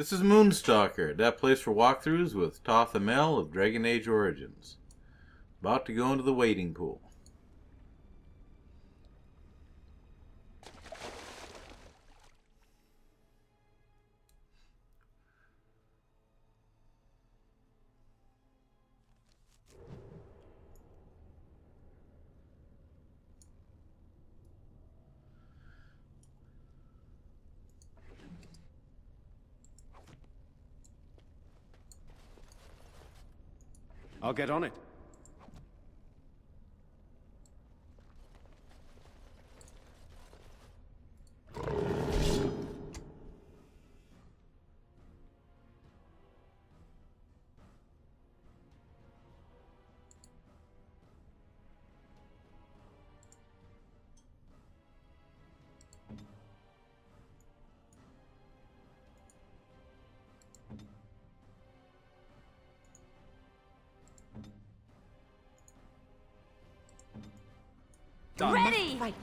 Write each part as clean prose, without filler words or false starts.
This is Moonstalker, that place for walkthroughs with Thoth Amell of Dragon Age Origins. About to go into the wading pool. I'll get on it. Done. Ready! Fight.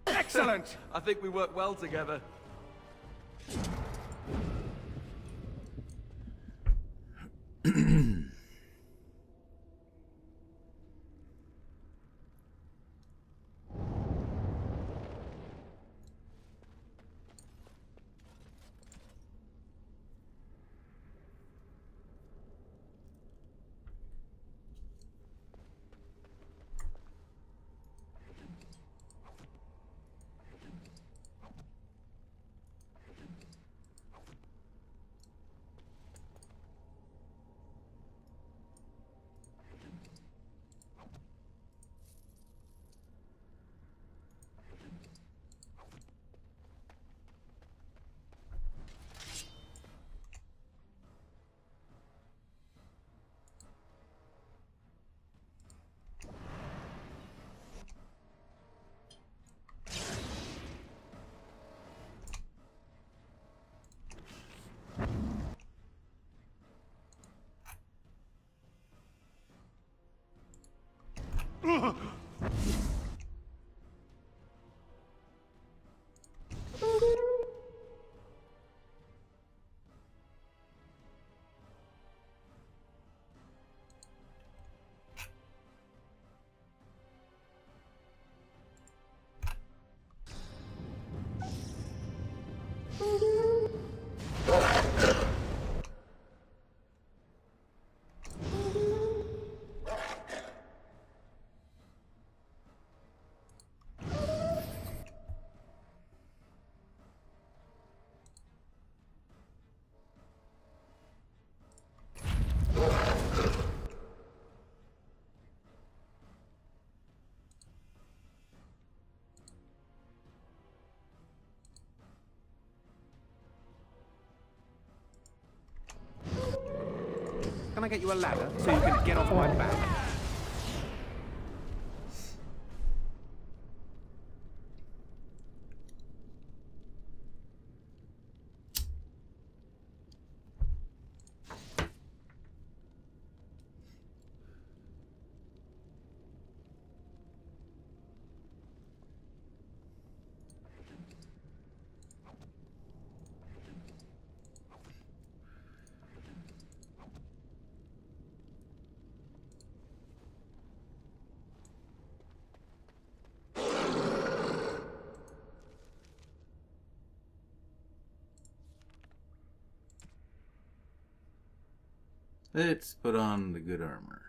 Excellent! I think we work well together. Can I get you a ladder so you can get off my back? Let's put on the good armor.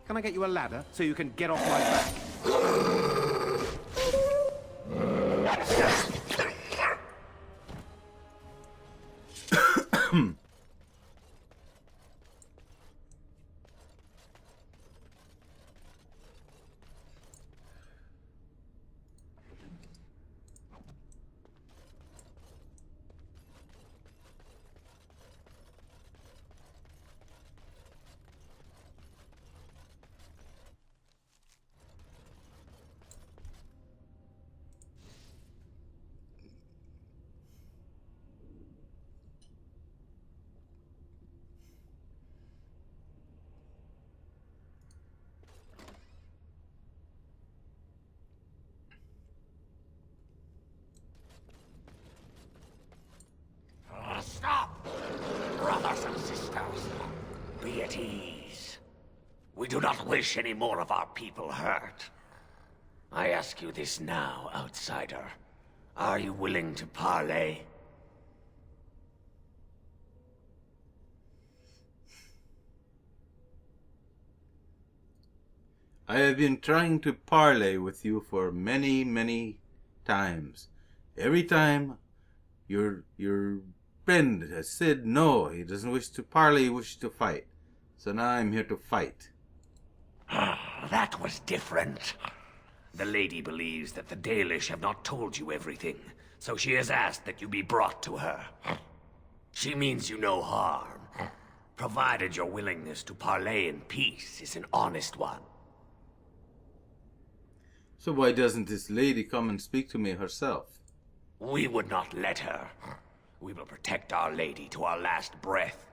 Can I get you a ladder so you can get off my back? Stop! Brothers and sisters, be at ease. We do not wish any more of our people hurt. I ask you this now, outsider. Are you willing to parley? I have been trying to parley with you for many, many times. Every time your friend has said no, he doesn't wish to parley, he wishes to fight. So now I'm here to fight. That was different. The lady believes that the Dalish have not told you everything, so she has asked that you be brought to her. She means you no harm, provided your willingness to parley in peace is an honest one. So why doesn't this lady come and speak to me herself? We would not let her. We will protect our lady to our last breath.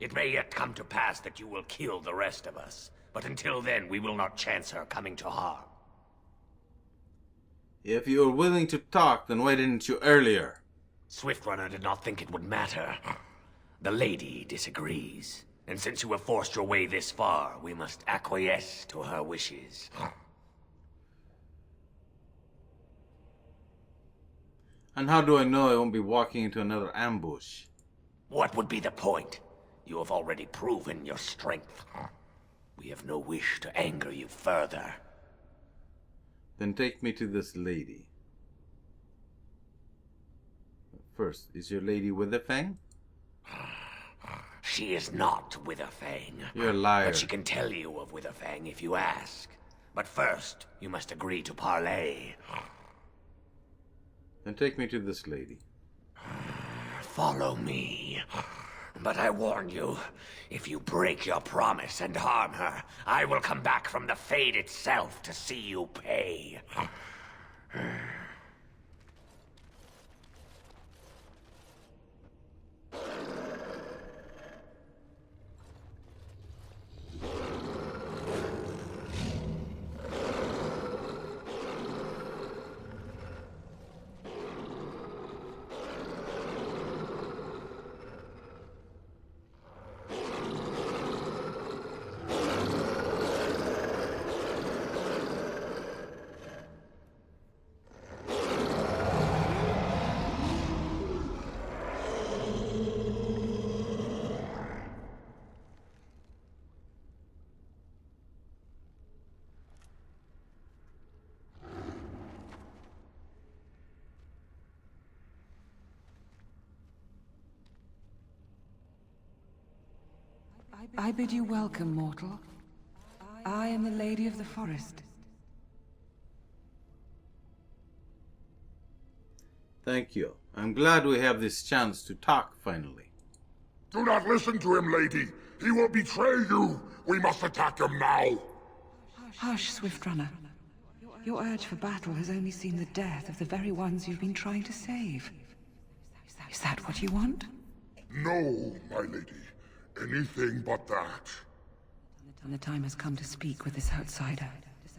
It may yet come to pass that you will kill the rest of us, but until then we will not chance her coming to harm. If you are willing to talk, then why didn't you earlier? Swiftrunner did not think it would matter. The lady disagrees, and since you have forced your way this far, we must acquiesce to her wishes. And how do I know I won't be walking into another ambush? What would be the point? You have already proven your strength. We have no wish to anger you further. Then take me to this lady. First, is your lady Witherfang? She is not Witherfang. You're a liar. But she can tell you of Witherfang if you ask. But first, you must agree to parley. Then take me to this lady. Follow me. But I warn you, if you break your promise and harm her, I will come back from the Fade itself to see you pay. I bid you welcome, mortal. I am the Lady of the Forest. Thank you. I'm glad we have this chance to talk finally. Do not listen to him, lady. He will betray you. We must attack him now. Hush, Swiftrunner. Your urge for battle has only seen the death of the very ones you've been trying to save. Is that what you want? No, my lady. Anything but that. And the time has come to speak with this outsider,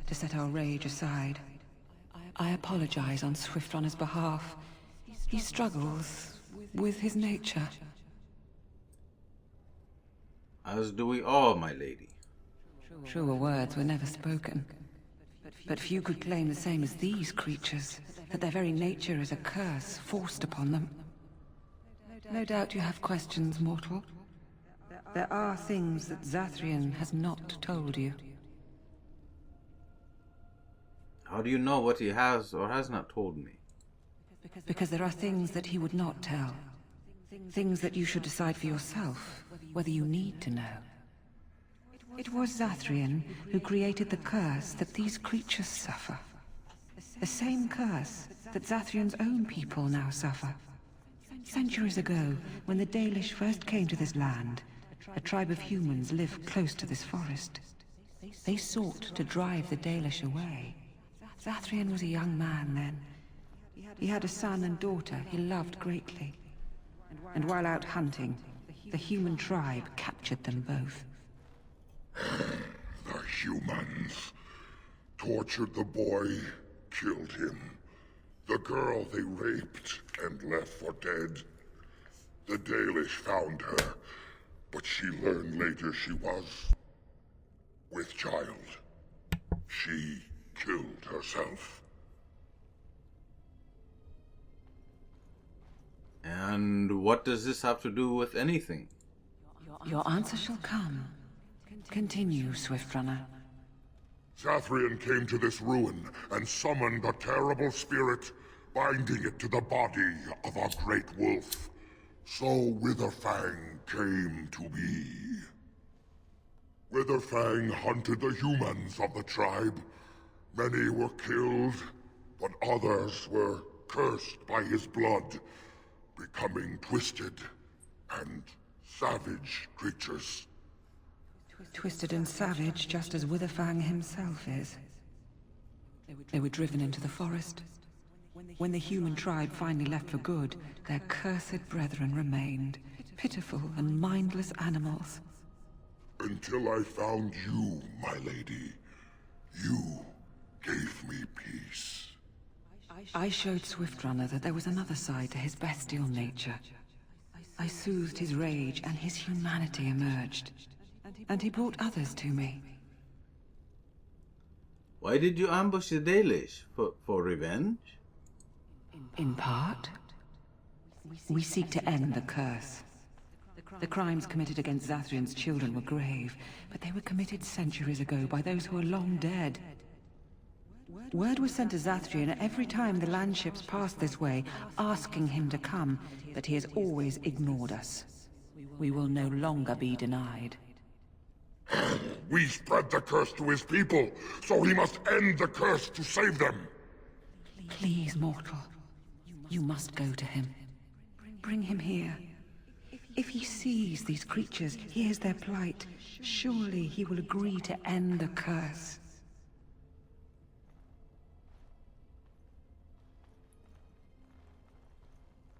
to set our rage aside. I apologize on Swiftrunner's behalf. He struggles with his nature. As do we all, my lady. Truer words were never spoken. But few could claim the same as these creatures, that their very nature is a curse forced upon them. No doubt you have questions, mortal. There are things that Zathrian has not told you. How do you know what he has or has not told me? Because there are things that he would not tell. Things that you should decide for yourself, whether you need to know. It was Zathrian who created the curse that these creatures suffer. The same curse that Zathrian's own people now suffer. Centuries ago, when the Dalish first came to this land, a tribe of humans lived close to this forest. They sought to drive the Dalish away. Zathrian was a young man then. He had a son and daughter he loved greatly. And while out hunting, the human tribe captured them both. The humans tortured the boy, killed him. The girl they raped and left for dead. The Dalish found her, but she learned later she was with child. She killed herself. And what does this have to do with anything? Your answer shall come. Continue, Swiftrunner. Zathrian came to this ruin and summoned a terrible spirit, binding it to the body of a great wolf. So Witherfang came to be. Witherfang hunted the humans of the tribe. Many were killed, but others were cursed by his blood, becoming twisted and savage creatures. Twisted and savage, just as Witherfang himself is. They were driven into the forest. When the human tribe finally left for good, their cursed brethren remained, pitiful and mindless animals. Until I found you, my lady. You gave me peace. I showed Swiftrunner that there was another side to his bestial nature. I soothed his rage, and his humanity emerged. And he brought others to me. Why did you ambush the Dalish? For revenge? In part, we seek to end the curse. The crimes committed against Zathrian's children were grave, but they were committed centuries ago by those who are long dead. Word was sent to Zathrian every time the landships passed this way, asking him to come, but he has always ignored us. We will no longer be denied. We spread the curse to his people, so he must end the curse to save them. Please, mortal. You must go to him. Bring him here. If he sees these creatures, hears their plight, surely he will agree to end the curse.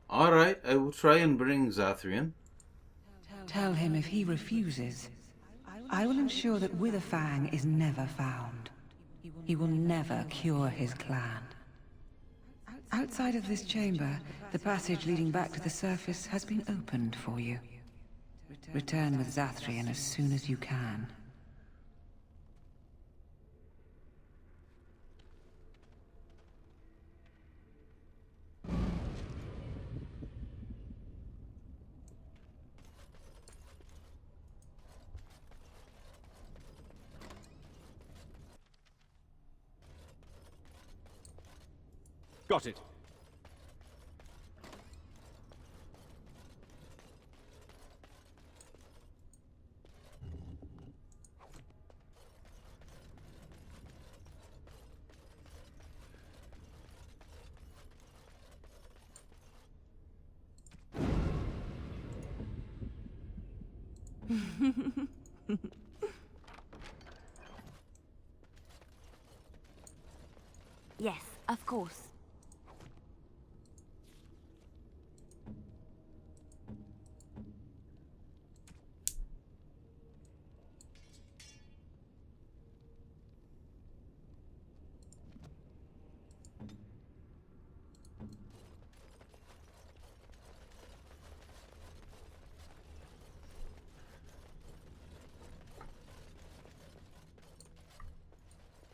Alright, I will try and bring Zathrian. Tell him if he refuses, I will ensure that Witherfang is never found. He will never cure his clan. Outside of this chamber, the passage leading back to the surface has been opened for you. Return with Zathrian as soon as you can. Got it. Yes, of course.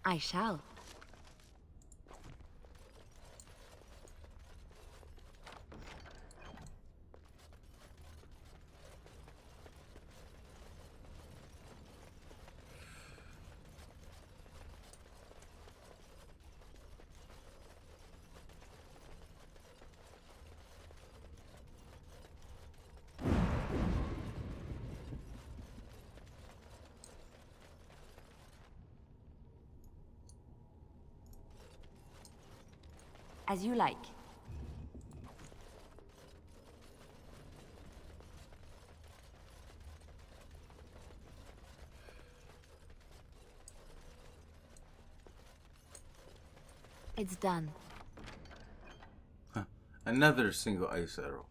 I shall. As you like. It's done. Huh. Another single ice arrow.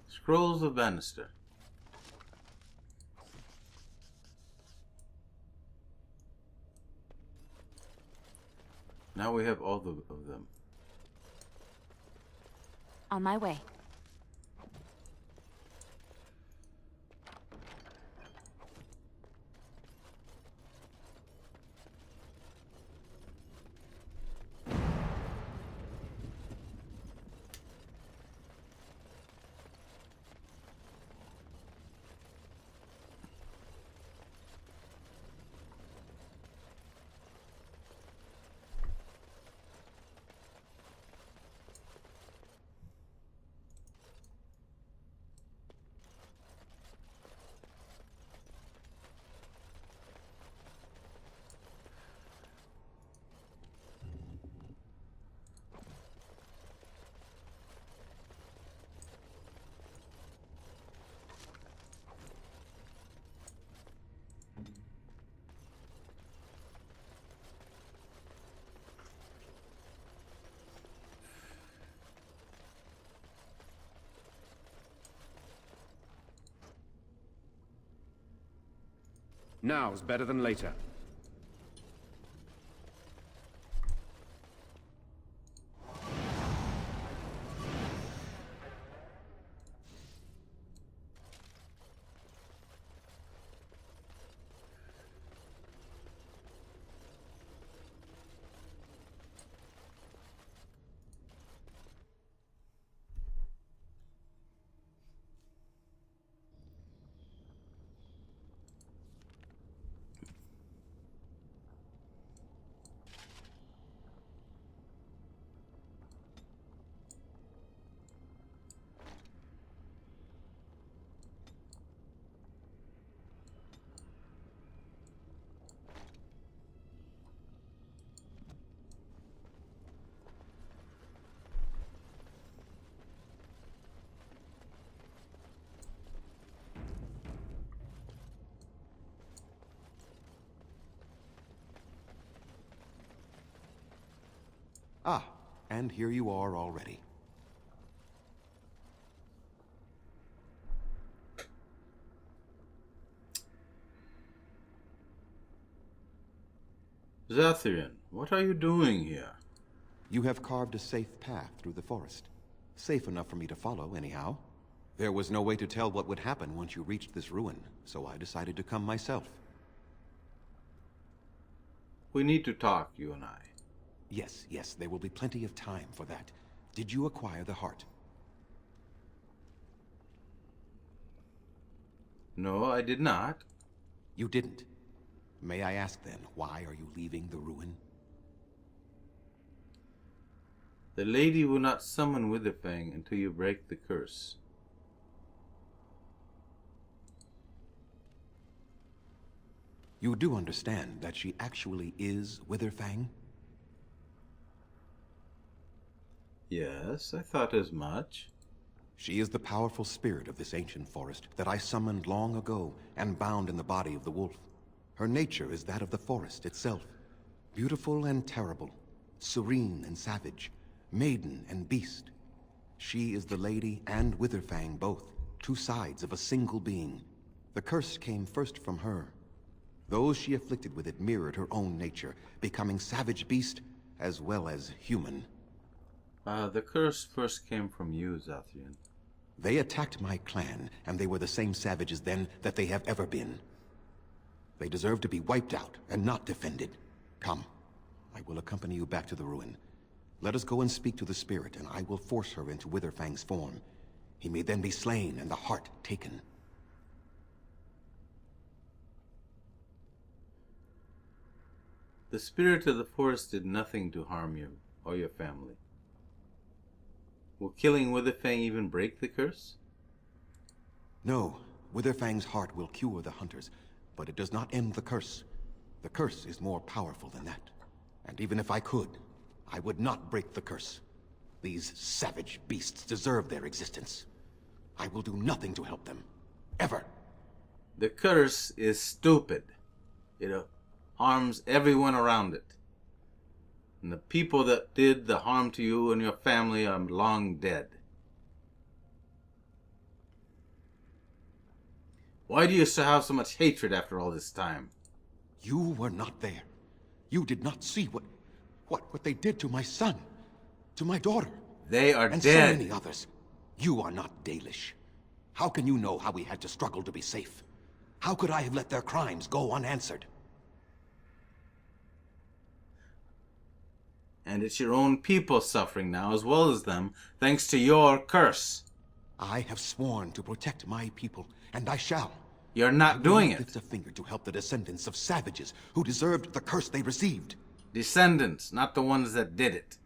Scrolls of Bannister. Now we have all of them. On my way. Now's better than later. Ah, and here you are already. Zathrian, what are you doing here? You have carved a safe path through the forest. Safe enough for me to follow, anyhow. There was no way to tell what would happen once you reached this ruin, so I decided to come myself. We need to talk, you and I. Yes, there will be plenty of time for that. Did you acquire the heart? No, I did not. You didn't. May I ask then, why are you leaving the ruin? The lady will not summon Witherfang until you break the curse. You do understand that she actually is Witherfang? Yes, I thought as much. She is the powerful spirit of this ancient forest that I summoned long ago and bound in the body of the wolf. Her nature is that of the forest itself. Beautiful and terrible, serene and savage, maiden and beast. She is the lady and Witherfang both, two sides of a single being. The curse came first from her. Those she afflicted with it mirrored her own nature, becoming savage beast as well as human. The curse first came from you, Zathrian. They attacked my clan, and they were the same savages then that they have ever been. They deserve to be wiped out and not defended. Come, I will accompany you back to the ruin. Let us go and speak to the spirit, and I will force her into Witherfang's form. He may then be slain and the heart taken. The spirit of the forest did nothing to harm you or your family. Will killing Witherfang even break the curse? No, Witherfang's heart will cure the hunters, but it does not end the curse. The curse is more powerful than that. And even if I could, I would not break the curse. These savage beasts deserve their existence. I will do nothing to help them. Ever. The curse is stupid. It harms everyone around it. And the people that did the harm to you and your family are long dead. Why do you still have so much hatred after all this time? You were not there. You did not see what they did to my son, to my daughter. They are and dead. So many others. You are not Dalish. How can you know how we had to struggle to be safe? How could I have let their crimes go unanswered? And it's your own people suffering now as well as them, thanks to your curse. I have sworn to protect my people, and I shall. You're not doing it. Lift a finger to help the descendants of savages who deserved the curse they received. Descendants, not the ones that did it.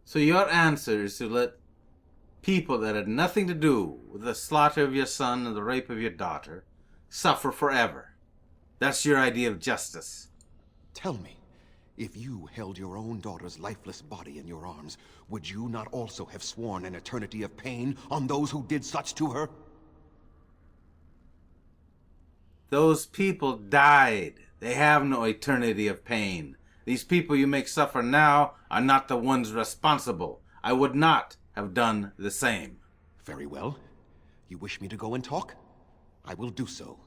So your answer is to let people that had nothing to do with the slaughter of your son and the rape of your daughter suffer forever. That's your idea of justice. Tell me, if you held your own daughter's lifeless body in your arms, would you not also have sworn an eternity of pain on those who did such to her? Those people died. They have no eternity of pain. These people you make suffer now are not the ones responsible. I would not have done the same. Very well. You wish me to go and talk? I will do so.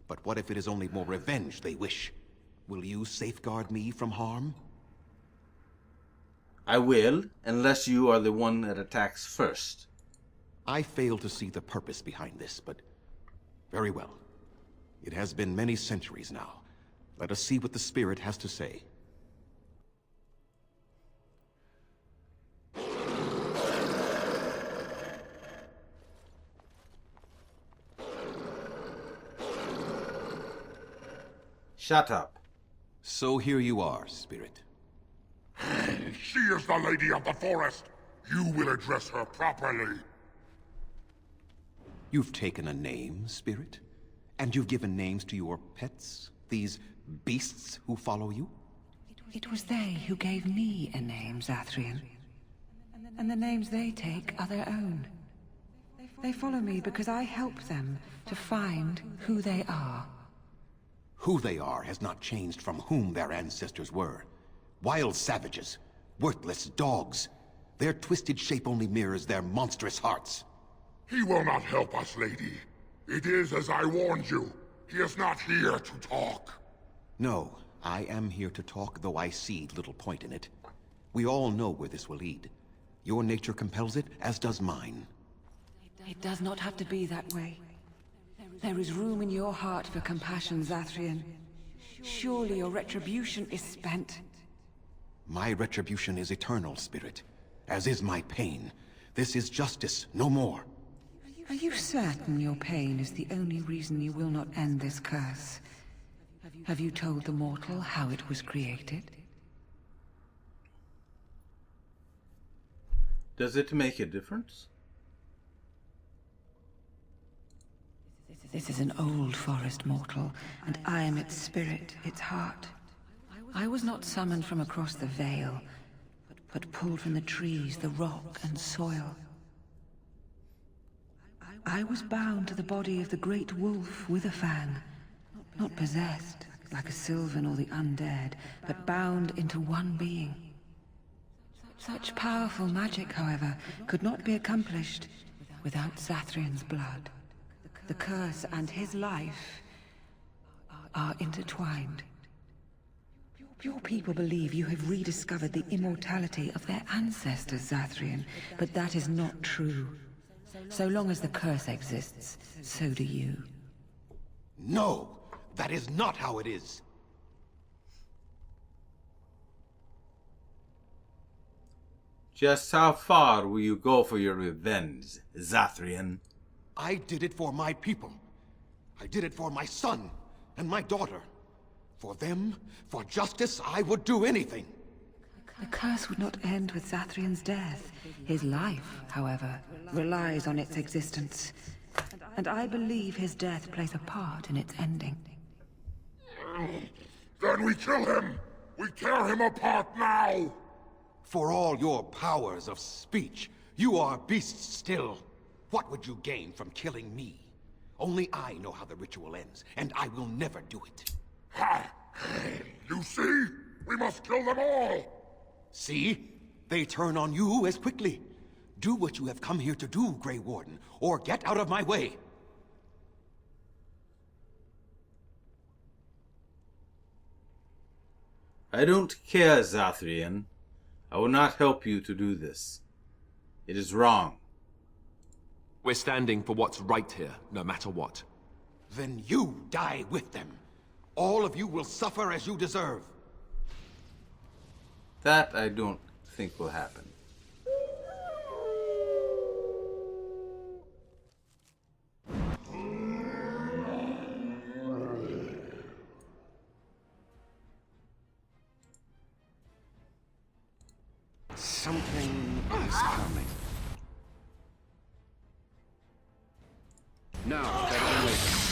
But what if it is only more revenge they wish? Will you safeguard me from harm? I will, unless you are the one that attacks first. I fail to see the purpose behind this, but very well. It has been many centuries now. Let us see what the spirit has to say. Shut up. So here you are, spirit. She is the lady of the forest. You will address her properly. You've taken a name, spirit? And you've given names to your pets? These beasts who follow you? It was they who gave me a name, Zathrian. And the names they take are their own. They follow me because I help them to find who they are. Who they are has not changed from whom their ancestors were. Wild savages, worthless dogs. Their twisted shape only mirrors their monstrous hearts. He will not help us, lady. It is as I warned you. He is not here to talk. No, I am here to talk, though I see little point in it. We all know where this will lead. Your nature compels it, as does mine. It does not have to be that way. There is room in your heart for compassion, Zathrian. Surely your retribution is spent. My retribution is eternal, spirit, as is my pain. This is justice, no more. Are you certain your pain is the only reason you will not end this curse? Have you told the mortal how it was created? Does it make a difference? This is an old forest, mortal, and I am its spirit, its heart. I was not summoned from across the Vale, but pulled from the trees, the rock and soil. I was bound to the body of the great wolf, Witherfang. Not possessed, like a Sylvan or the undead, but bound into one being. Such powerful magic, however, could not be accomplished without Zathrian's blood. The curse and his life are intertwined. Your people believe you have rediscovered the immortality of their ancestors, Zathrian, but that is not true. So long as the curse exists, so do you. No! That is not how it is! Just how far will you go for your revenge, Zathrian? I did it for my people. I did it for my son and my daughter. For them, for justice, I would do anything. The curse would not end with Zathrian's death. His life, however, relies on its existence. And I believe his death plays a part in its ending. Then we kill him! We tear him apart now! For all your powers of speech, you are beasts still. What would you gain from killing me? Only I know how the ritual ends, and I will never do it. Ha! You see? We must kill them all! See? They turn on you as quickly. Do what you have come here to do, Grey Warden, or get out of my way. I don't care, Zathrian. I will not help you to do this. It is wrong. We're standing for what's right here, no matter what. Then you die with them. All of you will suffer as you deserve. That I don't think will happen. Something is coming. Now, better than later.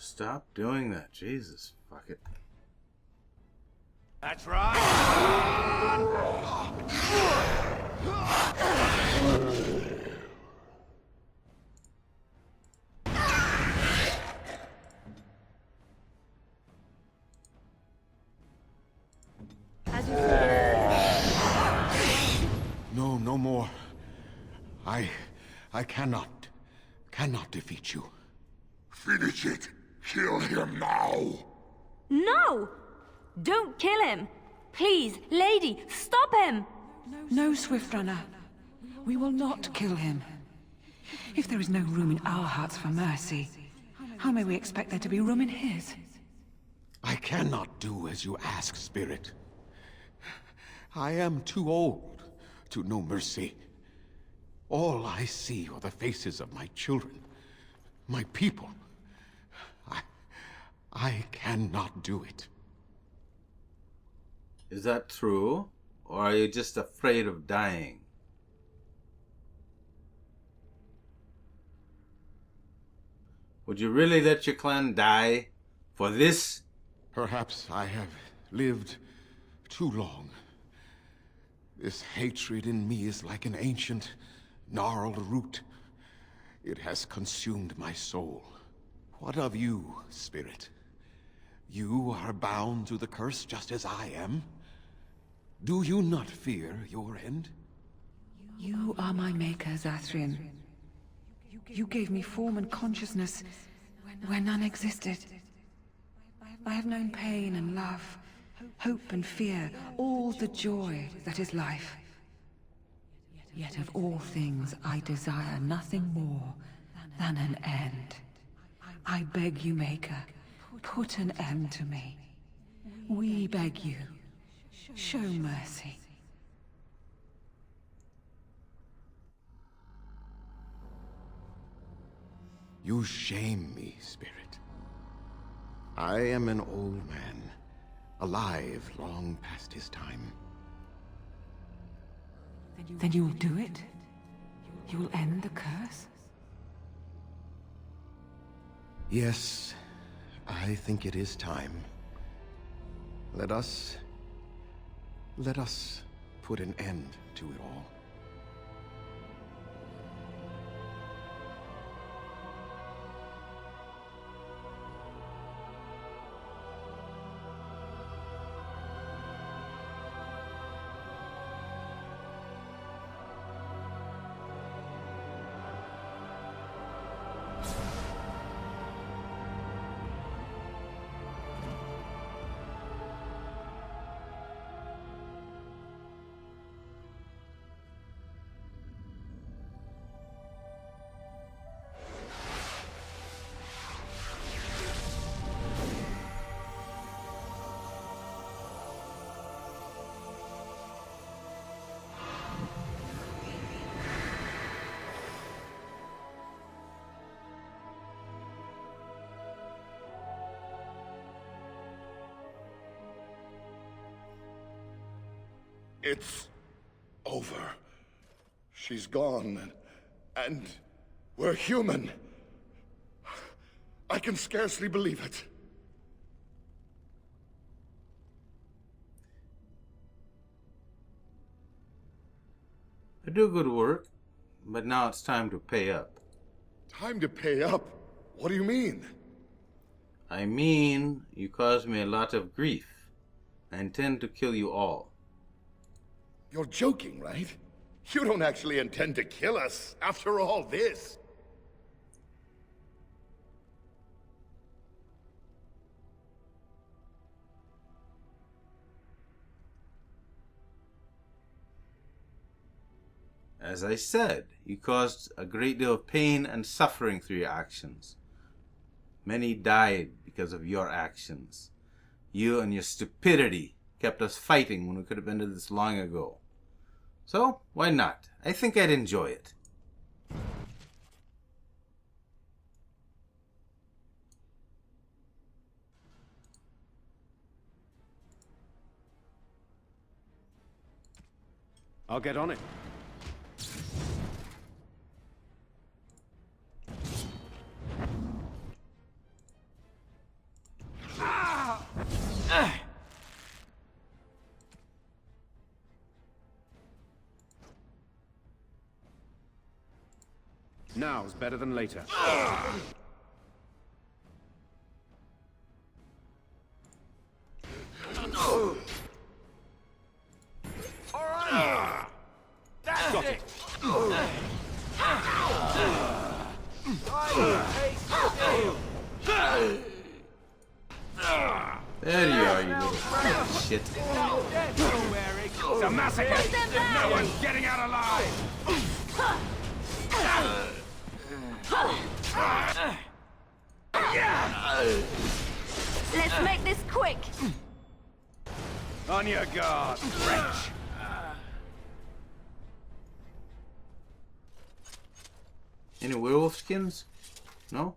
Stop doing that. Jesus. Fuck it. That's right. No, no more. I cannot defeat you. Finish it! Kill him now! No! Don't kill him! Please, lady, stop him! No, Swiftrunner. We will not kill him. If there is no room in our hearts for mercy, how may we expect there to be room in his? I cannot do as you ask, Spirit. I am too old to know mercy. All I see are the faces of my children, my people. I cannot do it. Is that true? Or are you just afraid of dying? Would you really let your clan die for this? Perhaps I have lived too long. This hatred in me is like an ancient, gnarled root. It has consumed my soul. What of you, Spirit? You are bound to the curse just as I am. Do you not fear your end? You are my maker, Zathrian. You gave me form and consciousness where none existed. I have known pain and love, hope and fear, all the joy that is life. Yet of all things I desire nothing more than an end. I beg you, Maker, put an end to me. We beg you, show mercy. You shame me, Spirit. I am an old man, alive long past his time. Then you will do it? You will end the curse? Yes, I think it is time. Let us put an end to it all. It's over. She's gone, and we're human. I can scarcely believe it. I do good work, but now it's time to pay up. Time to pay up? What do you mean? I mean, you caused me a lot of grief. I intend to kill you all. You're joking, right? You don't actually intend to kill us after all this. As I said, you caused a great deal of pain and suffering through your actions. Many died because of your actions. You and your stupidity kept us fighting when we could have ended this long ago. So, why not? I think I'd enjoy it. I'll get on it. Now's better than later. Got it. There you are, you little shit. It's a massacre. No one's getting out alive. Let's make this quick. On your guard, wretch. Any werewolf skins? No?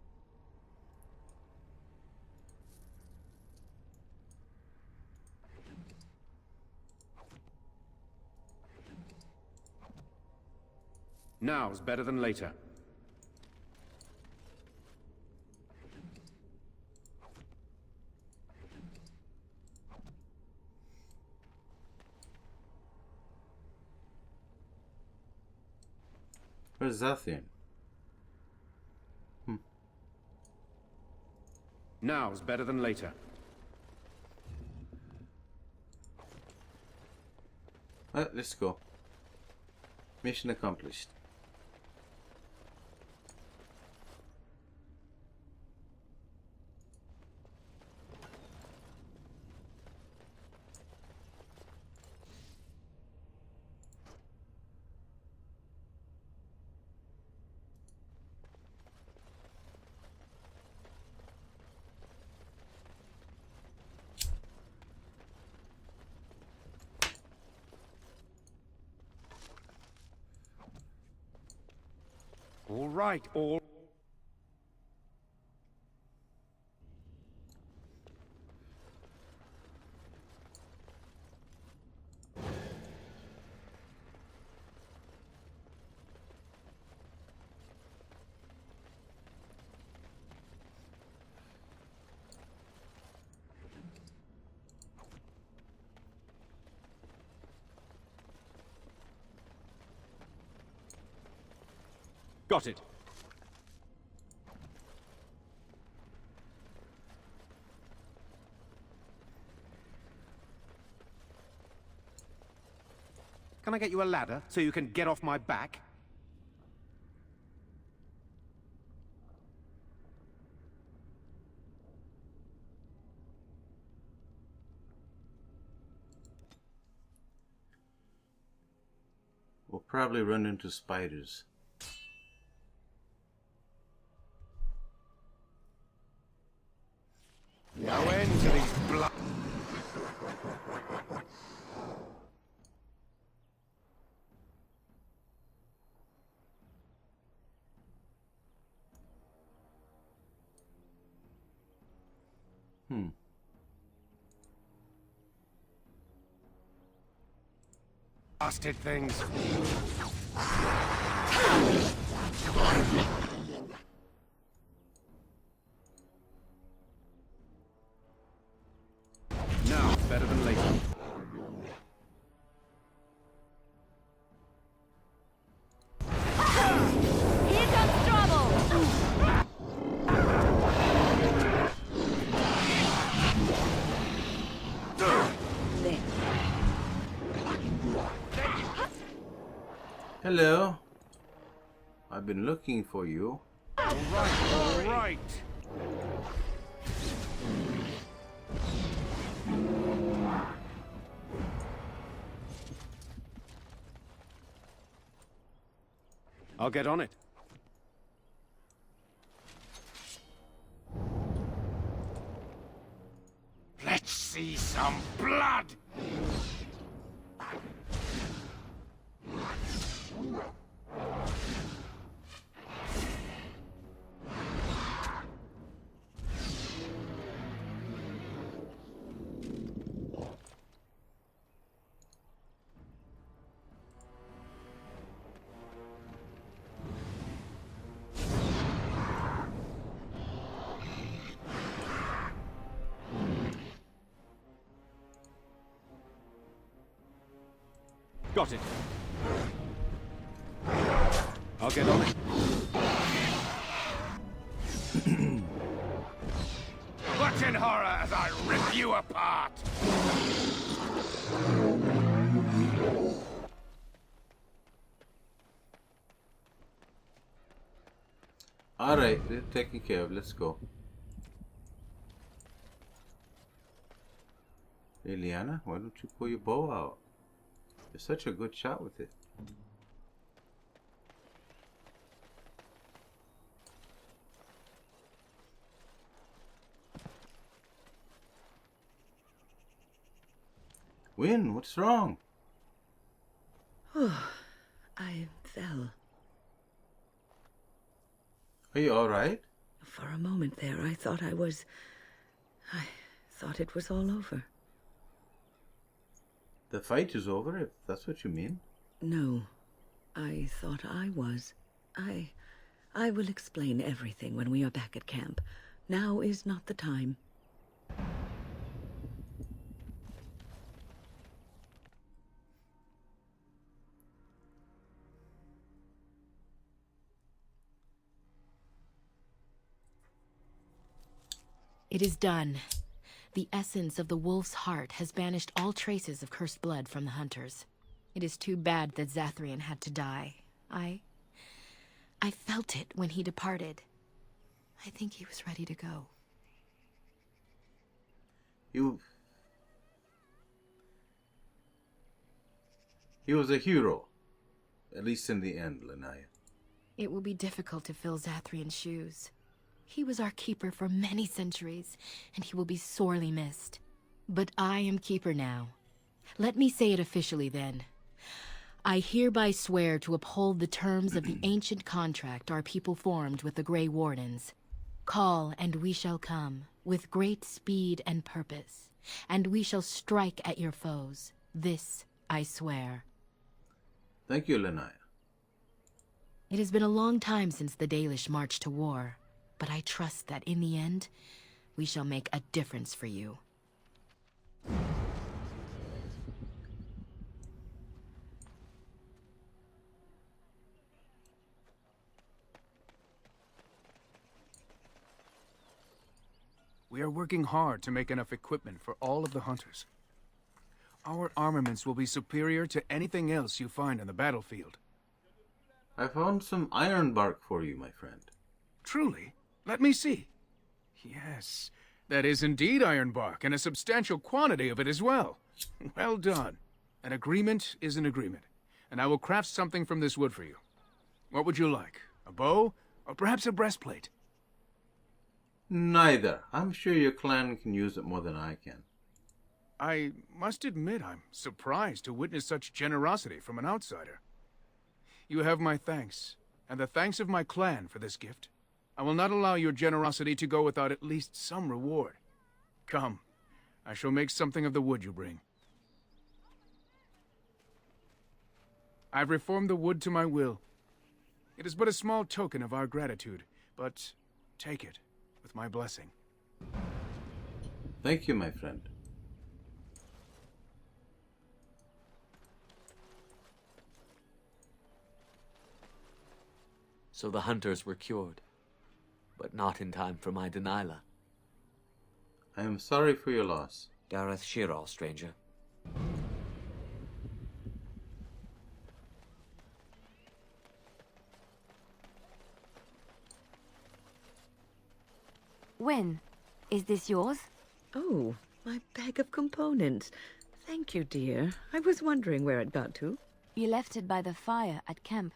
Now's better than later. Where's Zathian? Now's better than later. Well, let's go. Mission accomplished. All right, all... Got it. Can I get you a ladder so you can get off my back? We'll probably run into spiders. No end to these blood... Bastard things. Now, better than later. Here comes trouble! Hello. I've been looking for you. All right. I'll get on it. Let's see some blood! Got it. I'll get on it. Watch in horror as I rip you apart! Alright, we're taken care of. Let's go. Liliana, why don't you pull your bow out? You're such a good shot with it. Win, what's wrong? I fell. Are you alright? For a moment there, I thought it was all over. The fight is over, if that's what you mean. No, I thought I was. I will explain everything when we are back at camp. Now is not the time. It is done. The essence of the wolf's heart has banished all traces of cursed blood from the hunters. It is too bad that Zathrian had to die. I felt it when he departed. I think he was ready to go. He was a hero. At least in the end, Lanaya. It will be difficult to fill Zathrian's shoes. He was our keeper for many centuries, and he will be sorely missed. But I am keeper now. Let me say it officially then. I hereby swear to uphold the terms of the ancient contract our people formed with the Grey Wardens. Call, and we shall come, with great speed and purpose, and we shall strike at your foes. This I swear. Thank you, Lenaya. It has been a long time since the Dalish marched to war, but I trust that in the end, we shall make a difference for you. We are working hard to make enough equipment for all of the hunters. Our armaments will be superior to anything else you find on the battlefield. I found some iron bark for you, my friend. Truly? Let me see. Yes, that is indeed iron bark, and a substantial quantity of it as well. Well done. An agreement is an agreement, and I will craft something from this wood for you. What would you like? A bow, or perhaps a breastplate? Neither. I'm sure your clan can use it more than I can. I must admit I'm surprised to witness such generosity from an outsider. You have my thanks, and the thanks of my clan for this gift. I will not allow your generosity to go without at least some reward. Come, I shall make something of the wood you bring. I've reformed the wood to my will. It is but a small token of our gratitude, but take it with my blessing. Thank you, my friend. So the hunters were cured, but not in time for my Delilah. I am sorry for your loss. Dareth Shiral, stranger. Wyn, is this yours? Oh, my bag of components. Thank you, dear. I was wondering where it got to. You left it by the fire at camp.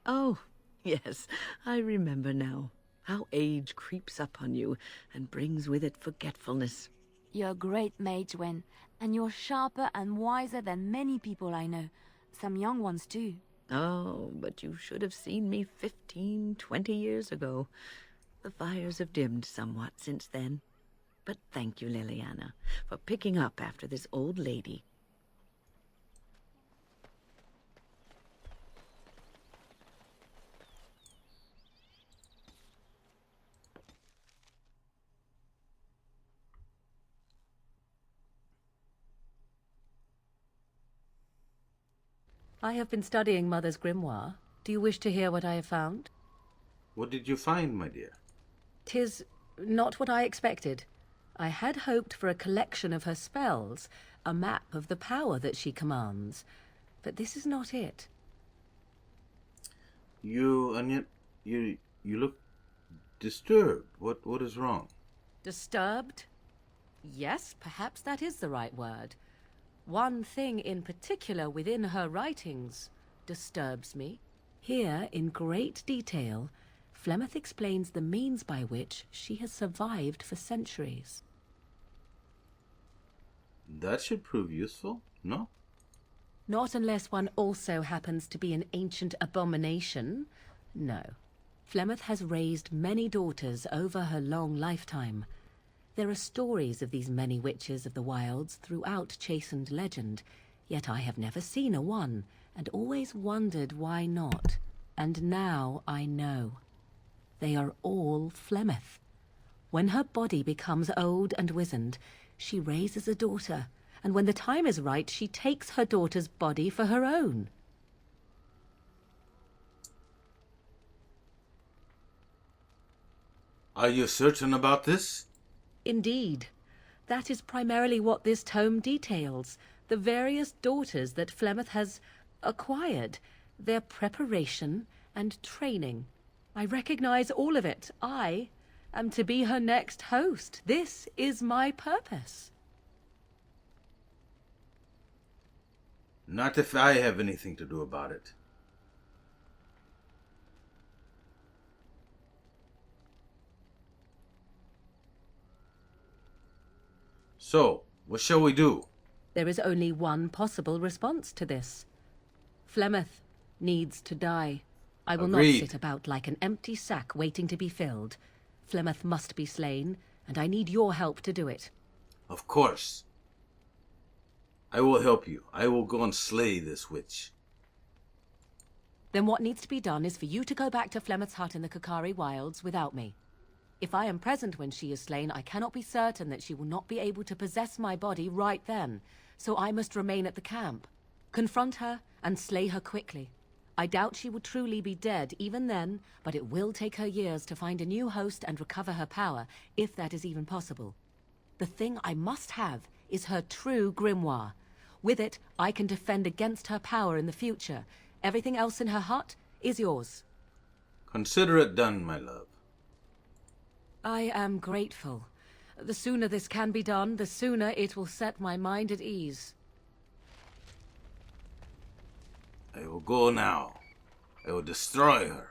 Oh, yes, I remember now. How age creeps up on you and brings with it forgetfulness. You're a great mage, Wyn, and you're sharper and wiser than many people I know. Some young ones, too. Oh, but you should have seen me 15, 20 years ago. The fires have dimmed somewhat since then. But thank you, Liliana, for picking up after this old lady. I have been studying Mother's grimoire. Do you wish to hear what I have found? What did you find, my dear? 'Tis not what I expected. I had hoped for a collection of her spells, a map of the power that she commands. But this is not it. You look disturbed. What is wrong? Disturbed? Yes, perhaps that is the right word. One thing in particular within her writings disturbs me. Here, in great detail, Flemeth explains the means by which she has survived for centuries. That should prove useful, no? Not unless one also happens to be an ancient abomination. No. Flemeth has raised many daughters over her long lifetime. There are stories of these many witches of the wilds throughout chastened legend, yet I have never seen a one, and always wondered why not. And now I know. They are all Flemeth. When her body becomes old and wizened, she raises a daughter, and when the time is right, she takes her daughter's body for her own. Are you certain about this? Indeed. That is primarily what this tome details. The various daughters that Flemeth has acquired, their preparation and training. I recognize all of it. I am to be her next host. This is my purpose. Not if I have anything to do about it. So, what shall we do? There is only one possible response to this. Flemeth needs to die. I will Agreed. not sit about like an empty sack waiting to be filled. Flemeth must be slain, and I need your help to do it. Of course. I will help you. I will go and slay this witch. Then what needs to be done is for you to go back to Flemeth's hut in the Kakari Wilds without me. If I am present when she is slain, I cannot be certain that she will not be able to possess my body right then, so I must remain at the camp. Confront her and slay her quickly. I doubt she will truly be dead even then, but it will take her years to find a new host and recover her power, if that is even possible. The thing I must have is her true grimoire. With it, I can defend against her power in the future. Everything else in her hut is yours. Consider it done, my love. I am grateful. The sooner this can be done, the sooner it will set my mind at ease. I will go now. I will destroy her.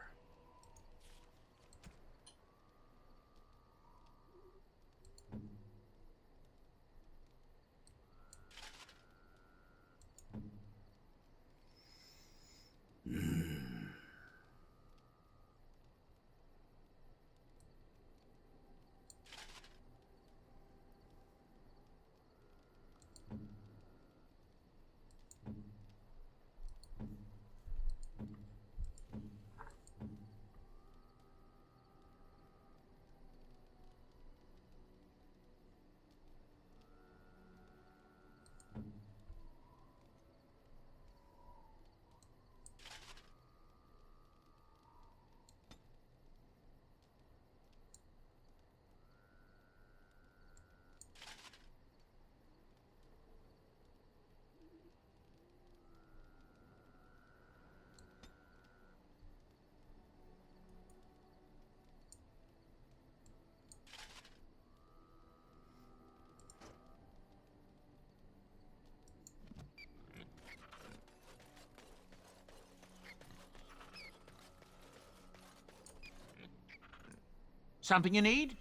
Something you need?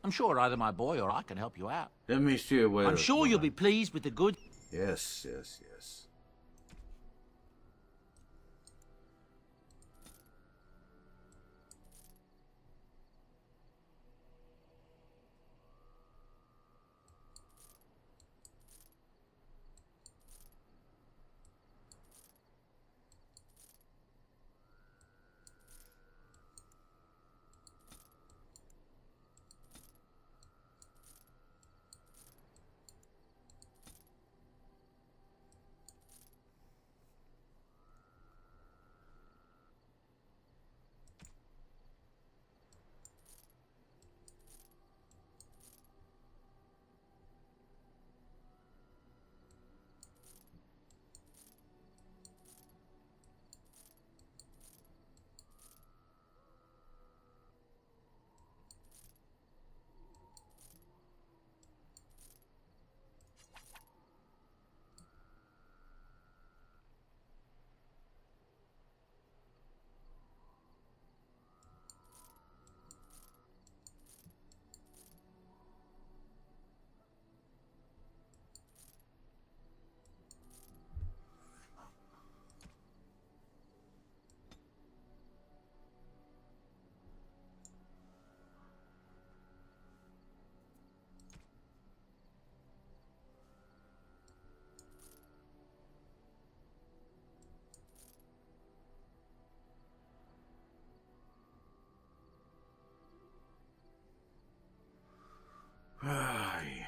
I'm sure either my boy or I can help you out. Let me see where. I'm sure you'll be pleased with the good... Yes, yes, yes. Ay.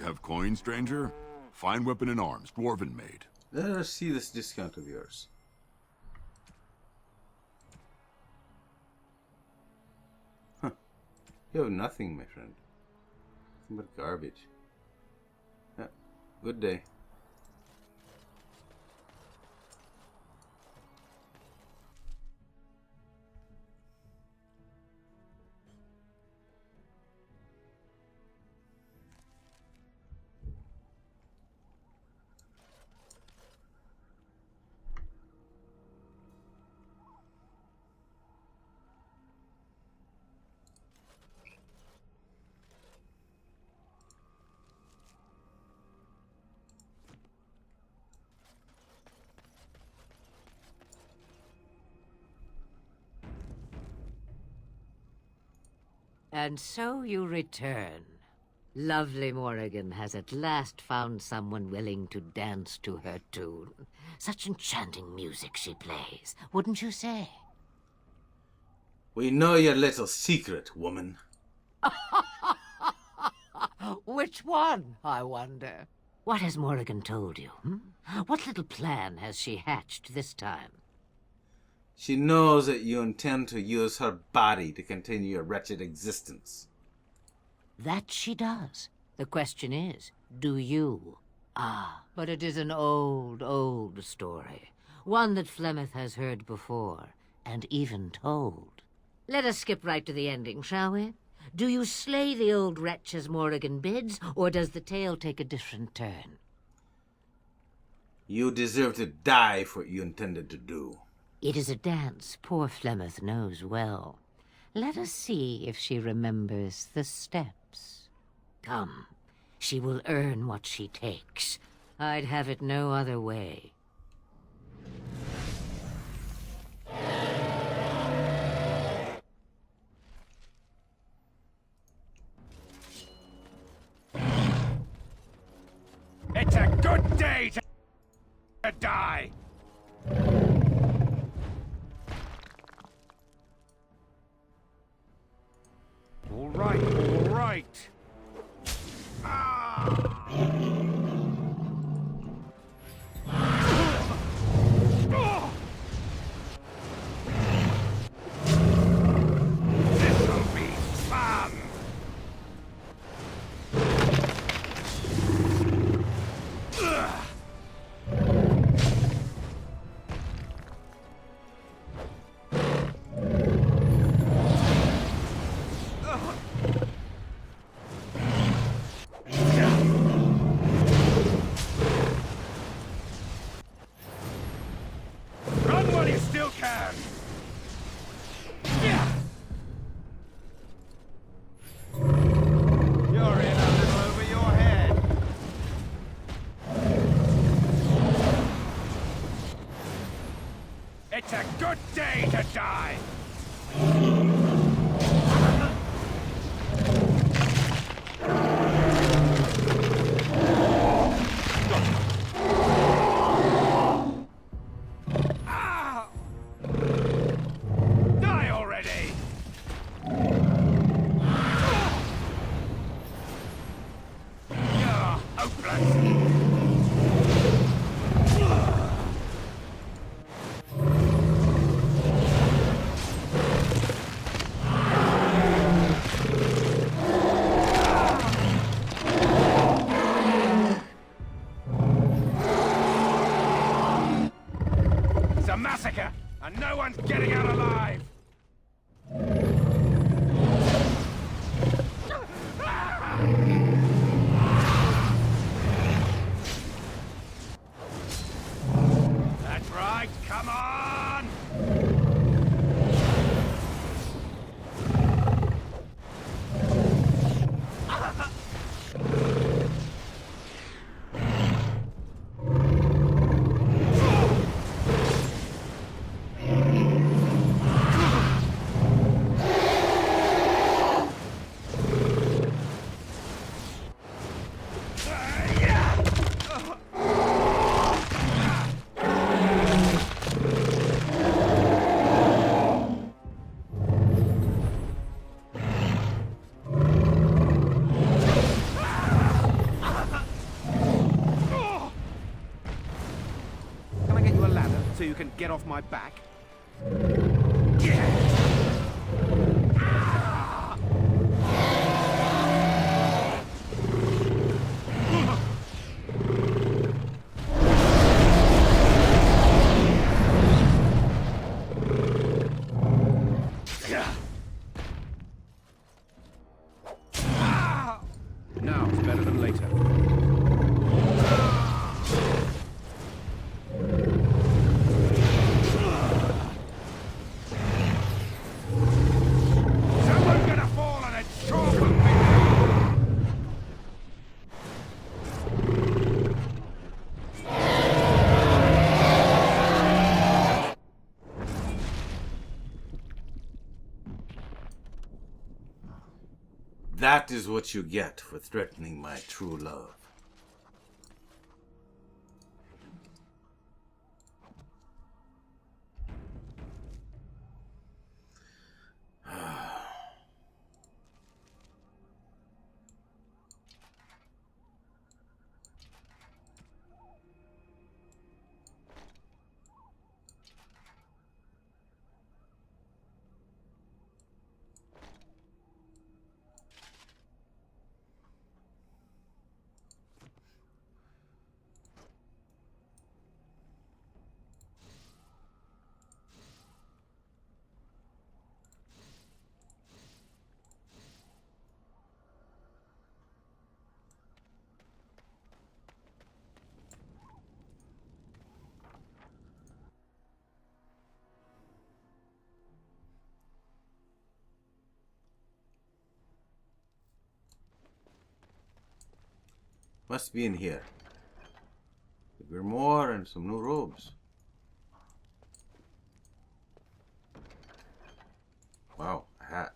Have coin, stranger? Fine weapon and arms, dwarven made. Let us see this discount of yours. Huh. You have nothing, my friend. Nothing but garbage. Yeah. Good day. And so you return. Lovely Morrigan has at last found someone willing to dance to her tune. Such enchanting music she plays, wouldn't you say? We know your little secret, woman. Which one, I wonder? What has Morrigan told you? What little plan has she hatched this time? She knows that you intend to use her body to continue your wretched existence. That she does. The question is, do you? Ah, but it is an old, old story. One that Flemeth has heard before, and even told. Let us skip right to the ending, shall we? Do you slay the old wretch as Morrigan bids, or does the tale take a different turn? You deserve to die for what you intended to do. It is a dance poor Flemeth knows well. Let us see if she remembers the steps. Come, she will earn what she takes. I'd have it no other way. It's a good day to die! All right, all right. This'll be fun. Run while you still can. You're in a little over your head. It's a good day to die. Die already! You're hopeless! It's a massacre, and no one's getting out alive! That's right, come on! so you can get off my back? Now it's better than later. Someone's gonna fall on it, sure. That is what you get for threatening my true love. Must be in here. The grimoire and some new robes. Wow, a hat.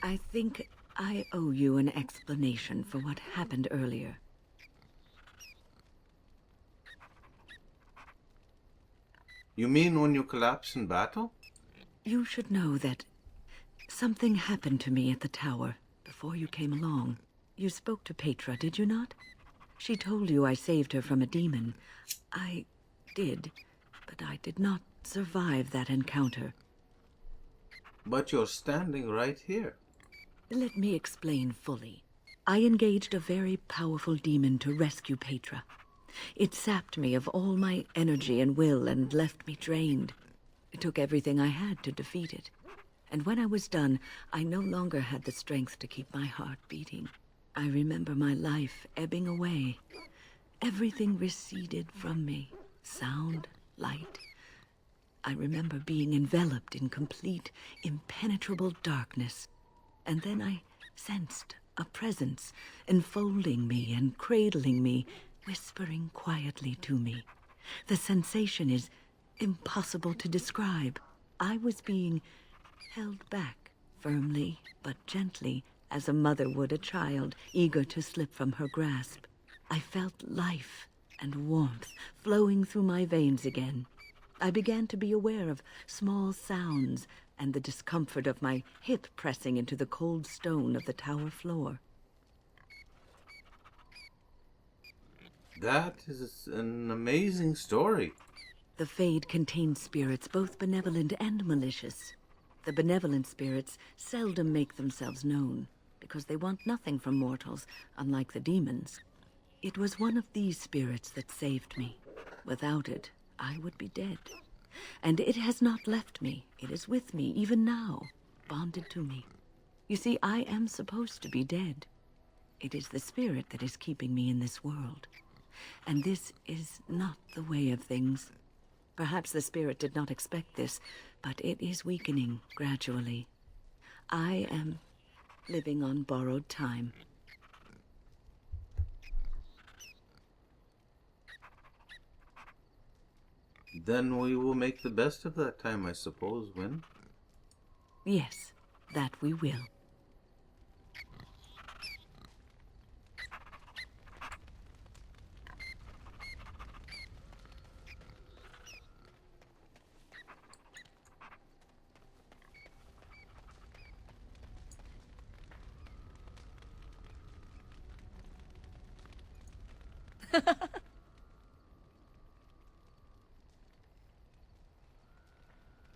I think I owe you an explanation for what happened earlier. You mean when you collapse in battle? You should know that something happened to me at the tower before you came along. You spoke to Petra, did you not? She told you I saved her from a demon. I did, but I did not survive that encounter. But you're standing right here. Let me explain fully. I engaged a very powerful demon to rescue Petra. It sapped me of all my energy and will and left me drained. It took everything I had to defeat it. And when I was done, I no longer had the strength to keep my heart beating. I remember my life ebbing away. Everything receded from me. Sound, light. I remember being enveloped in complete, impenetrable darkness. And then I sensed a presence enfolding me and cradling me, whispering quietly to me. The sensation is impossible to describe. I was being held back, firmly but gently, as a mother would a child, eager to slip from her grasp. I felt life and warmth flowing through my veins again. I began to be aware of small sounds and the discomfort of my hip pressing into the cold stone of the tower floor. That is an amazing story. The Fade contains spirits both benevolent and malicious. The benevolent spirits seldom make themselves known, because they want nothing from mortals, unlike the demons. It was one of these spirits that saved me. Without it, I would be dead. And it has not left me. It is with me, even now, bonded to me. You see, I am supposed to be dead. It is the spirit that is keeping me in this world. And this is not the way of things. Perhaps the spirit did not expect this, but it is weakening gradually. I am living on borrowed time. Then we will make the best of that time, I suppose, Win. Yes, that we will.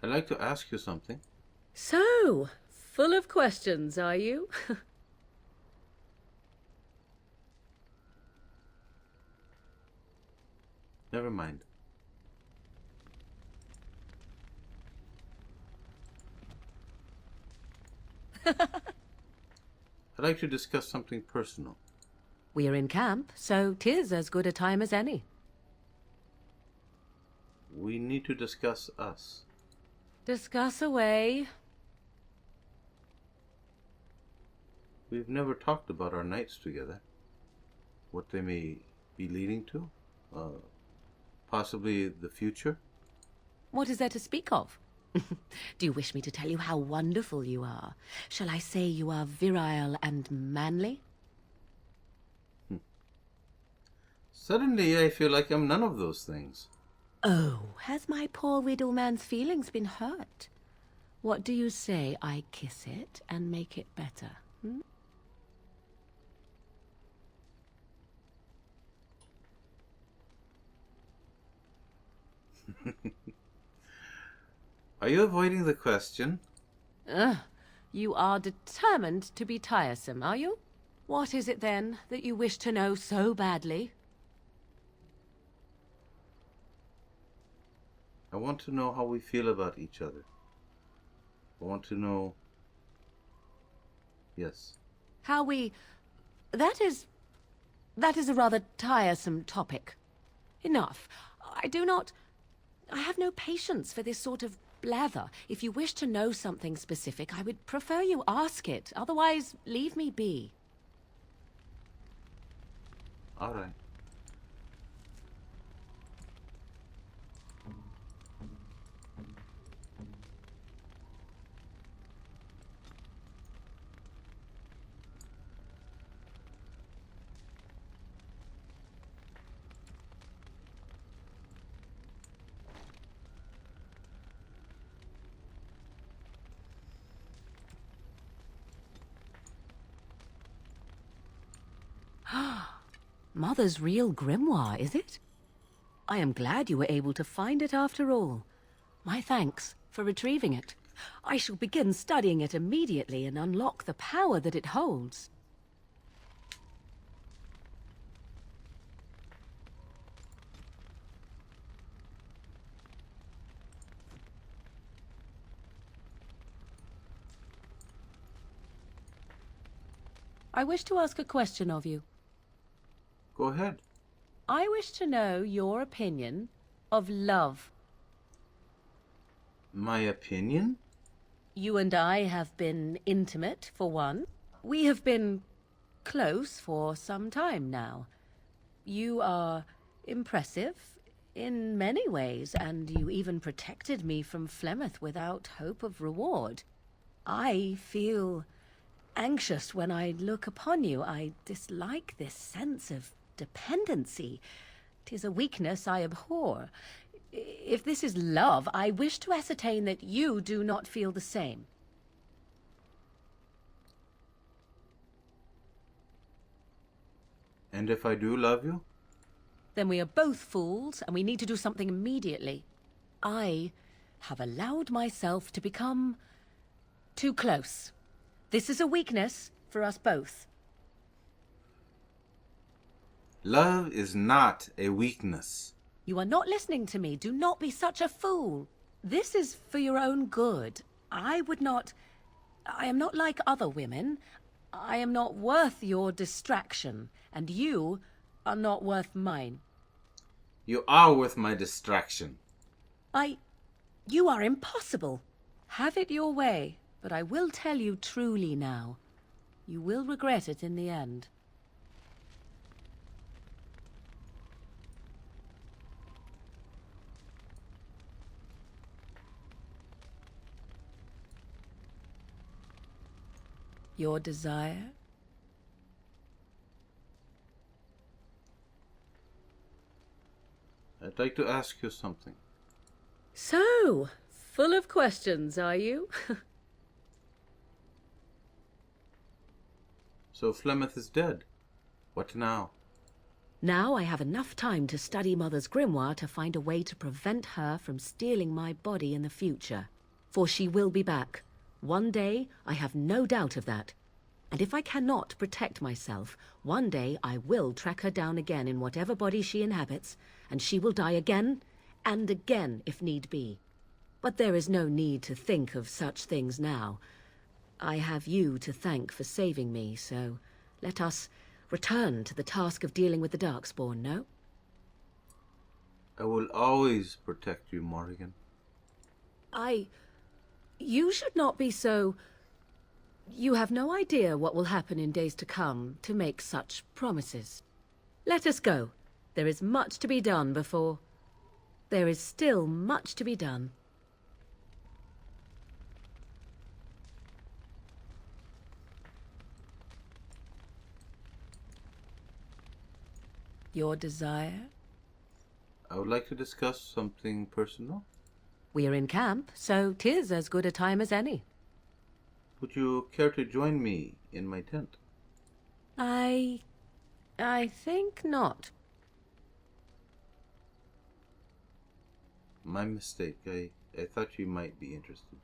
I'd like to ask you something. So, full of questions, are you? Never mind. I'd like to discuss something personal. We're in camp, so 'tis as good a time as any. We need to discuss us. Discuss away. We've never talked about our nights together. What they may be leading to. Possibly the future. What is there to speak of? Do you wish me to tell you how wonderful you are? Shall I say you are virile and manly? Suddenly I feel like I'm none of those things. Oh, has my poor widow man's feelings been hurt? What do you say I kiss it and make it better? Hmm? Are you avoiding the question? You are determined to be tiresome, are you? What is it then that you wish to know so badly? I want to know how we feel about each other. I want to know... Yes. How we... That is a rather tiresome topic. Enough. I have no patience for this sort of blather. If you wish to know something specific, I would prefer you ask it. Otherwise, leave me be. All right. Mother's real grimoire, is it? I am glad you were able to find it after all. My thanks for retrieving it. I shall begin studying it immediately and unlock the power that it holds. I wish to ask a question of you. Go ahead. I wish to know your opinion of love. My opinion? You and I have been intimate, for one. We have been close for some time now. You are impressive in many ways, and you even protected me from Flemeth without hope of reward. I feel anxious when I look upon you. I dislike this sense of dependency. 'Tis a weakness I abhor. If this is love, I wish to ascertain that you do not feel the same. And if I do love you? Then we are both fools, and we need to do something immediately. I have allowed myself to become too close. This is a weakness for us both. Love is not a weakness. You are not listening to me. Do not be such a fool. This is for your own good. I am not like other women. I am not worth your distraction, and you are not worth mine. You are worth my distraction. You are impossible. Have it your way, but I will tell you truly now. You will regret it in the end. Your desire? I'd like to ask you something. So, full of questions, are you? So Flemeth is dead. What now? Now I have enough time to study Mother's grimoire to find a way to prevent her from stealing my body in the future. For she will be back. One day, I have no doubt of that. And if I cannot protect myself, one day I will track her down again in whatever body she inhabits, and she will die again and again if need be. But there is no need to think of such things now. I have you to thank for saving me, so let us return to the task of dealing with the Darkspawn, no? I will always protect you, Morrigan. You should not be so... You have no idea what will happen in days to come to make such promises. Let us go. There is much to be done before... There is still much to be done. Your desire? I would like to discuss something personal. We are in camp, so 'tis as good a time as any. Would you care to join me in my tent? I think not. My mistake. I thought you might be interested.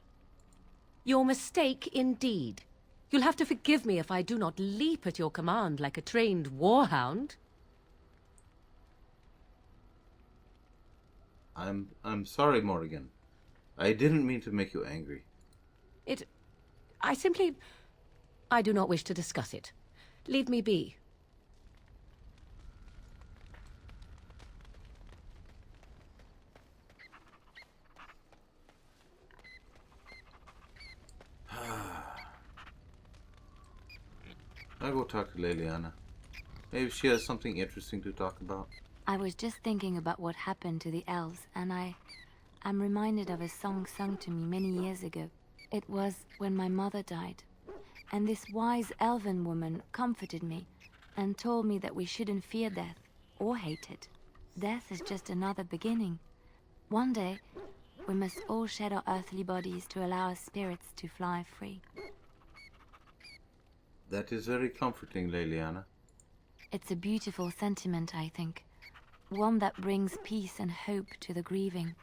Your mistake indeed. You'll have to forgive me if I do not leap at your command like a trained warhound. I'm sorry, Morrigan. I didn't mean to make you angry. I do not wish to discuss it. Leave me be. I'll go talk to Leliana. Maybe she has something interesting to talk about. I was just thinking about what happened to the elves, and I'm reminded of a song sung to me many years ago. It was when my mother died, and this wise elven woman comforted me and told me that we shouldn't fear death or hate it. Death is just another beginning. One day, we must all shed our earthly bodies to allow our spirits to fly free. That is very comforting, Leliana. It's a beautiful sentiment, I think. One that brings peace and hope to the grieving.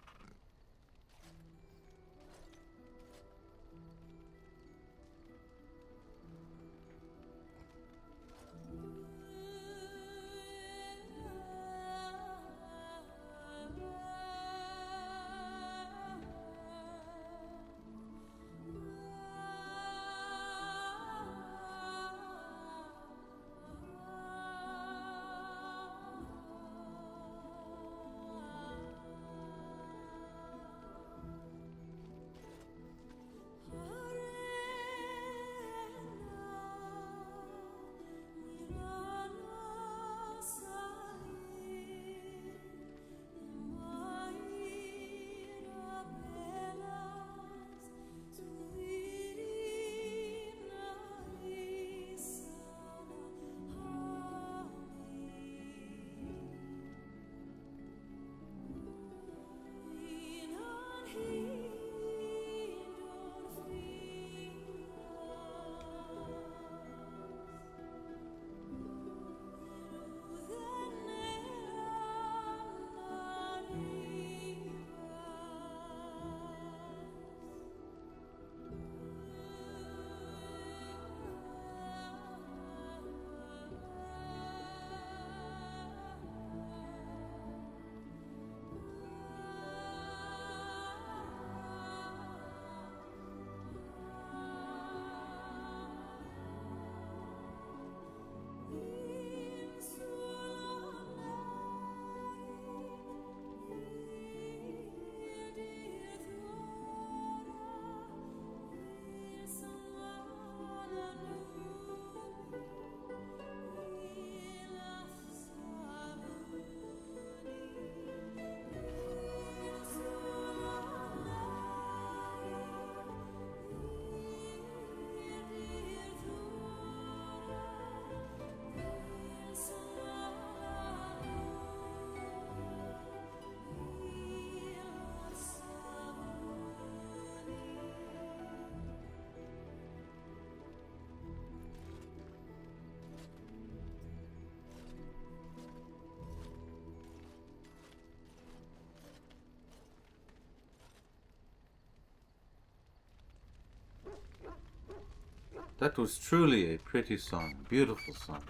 That was truly a pretty song. Beautiful song.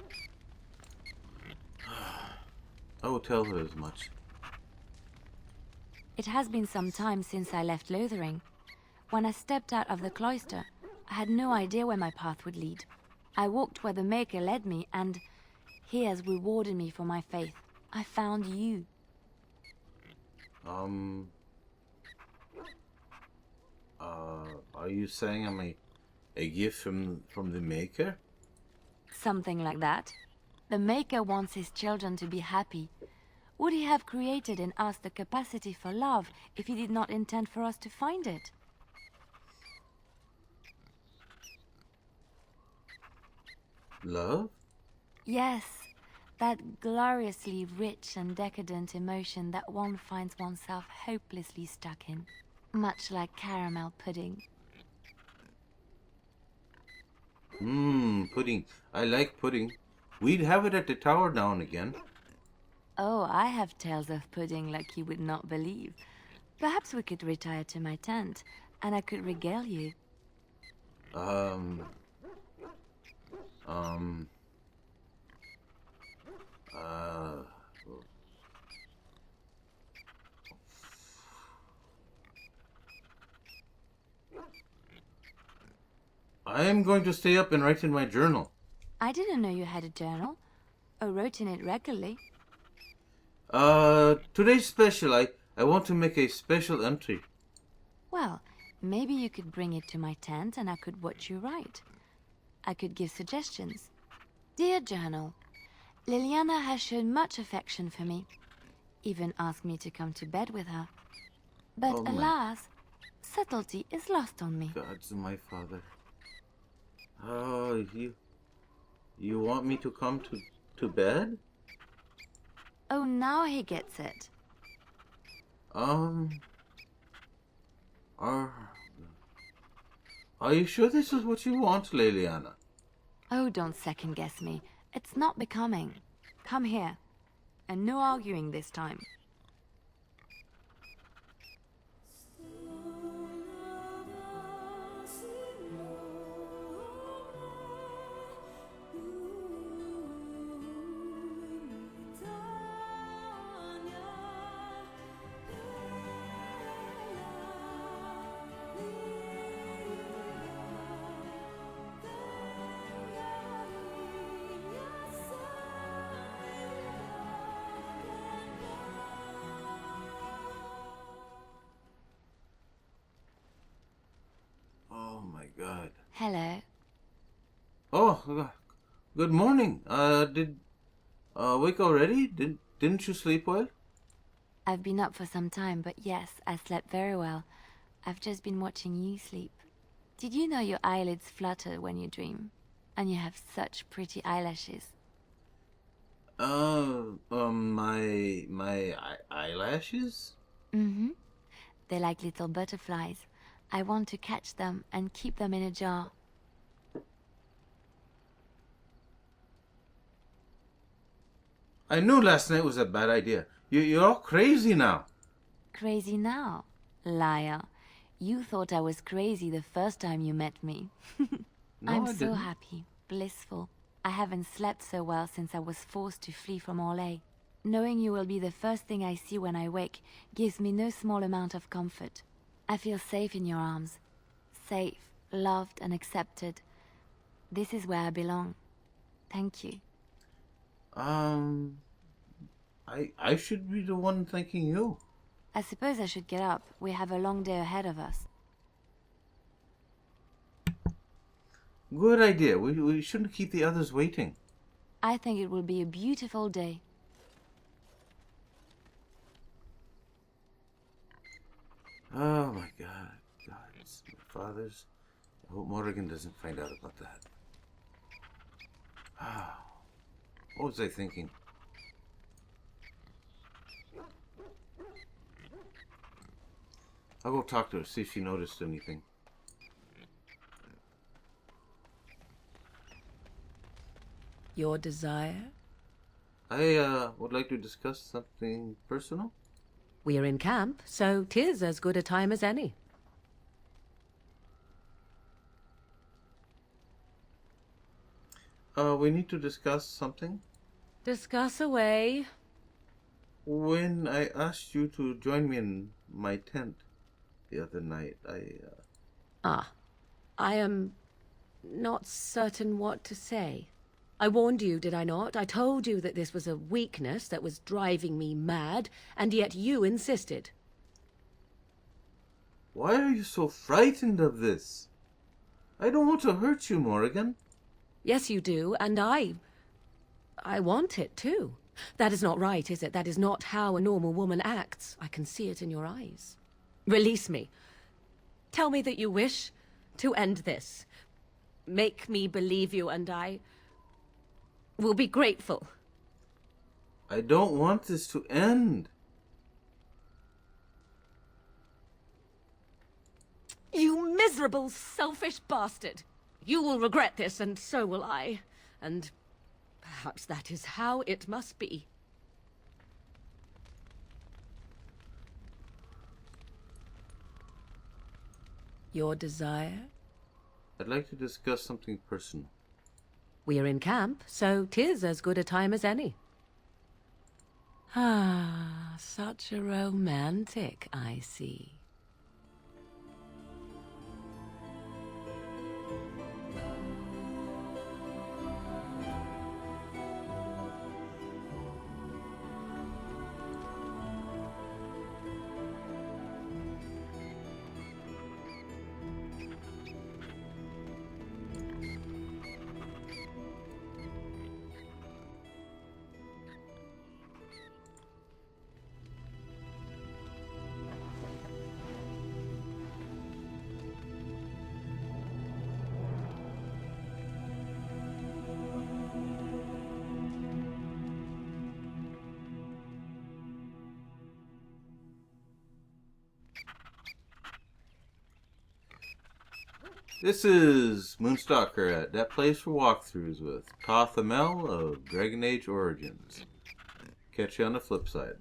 I will tell her as much. It has been some time since I left Lothering. When I stepped out of the cloister, I had no idea where my path would lead. I walked where the Maker led me, and he has rewarded me for my faith. I found you. Are you saying I'm a gift from the Maker? Something like that. The Maker wants his children to be happy. Would he have created in us the capacity for love if he did not intend for us to find it? Love? Yes, that gloriously rich and decadent emotion that one finds oneself hopelessly stuck in. Much like caramel pudding. Pudding. I like pudding. We'd have it at the tower now and again. Oh, I have tales of pudding like you would not believe. Perhaps we could retire to my tent, and I could regale you. I am going to stay up and write in my journal. I didn't know you had a journal. Or wrote in it regularly. Today's special. I want to make a special entry. Well, maybe you could bring it to my tent and I could watch you write. I could give suggestions. Dear Journal, Liliana has shown much affection for me. Even asked me to come to bed with her. But Oh my- alas, subtlety is lost on me. God's my father. Oh, you want me to come to bed? Oh, now he gets it. Are you sure this is what you want, Liliana? Oh, don't second guess me. It's not becoming. Come here. And no arguing this time. Oh my God. Hello. Oh, good morning. Did wake already? Didn't you sleep well? I've been up for some time, but yes, I slept very well. I've just been watching you sleep. Did you know your eyelids flutter when you dream? And you have such pretty eyelashes. My eyelashes? Mm-hmm. They're like little butterflies. I want to catch them and keep them in a jar. I knew last night was a bad idea. You're all crazy now. Crazy now? Liar. You thought I was crazy the first time you met me. No, I'm I so didn't. happy, blissful. I haven't slept so well since I was forced to flee from Orlais. Knowing you will be the first thing I see when I wake gives me no small amount of comfort. I feel safe in your arms. Safe, loved and accepted. This is where I belong. Thank you. I should be the one thanking you. I suppose I should get up. We have a long day ahead of us. Good idea. We shouldn't keep the others waiting. I think it will be a beautiful day. Oh my God. God, it's my father's. I hope Morrigan doesn't find out about that. Ah, what was I thinking? I'll go talk to her, see if she noticed anything. Your desire? I would like to discuss something personal. We are in camp, so 'tis as good a time as any. We need to discuss something. Discuss away. When I asked you to join me in my tent the other night, I am not certain what to say. I warned you, did I not? I told you that this was a weakness that was driving me mad, and yet you insisted. Why are you so frightened of this? I don't want to hurt you, Morrigan. Yes, you do, and I want it too. That is not right, is it? That is not how a normal woman acts. I can see it in your eyes. Release me. Tell me that you wish to end this. Make me believe you, and I will be grateful. I don't want this to end. You miserable, selfish bastard! You will regret this, and so will I. And perhaps that is how it must be. Your desire? I'd like to discuss something personal. We are in camp, so 'tis as good a time as any. Ah, such a romantic, I see. This is Moonstalker at that place for walkthroughs with Thoth Amell of Dragon Age Origins. Catch you on the flip side.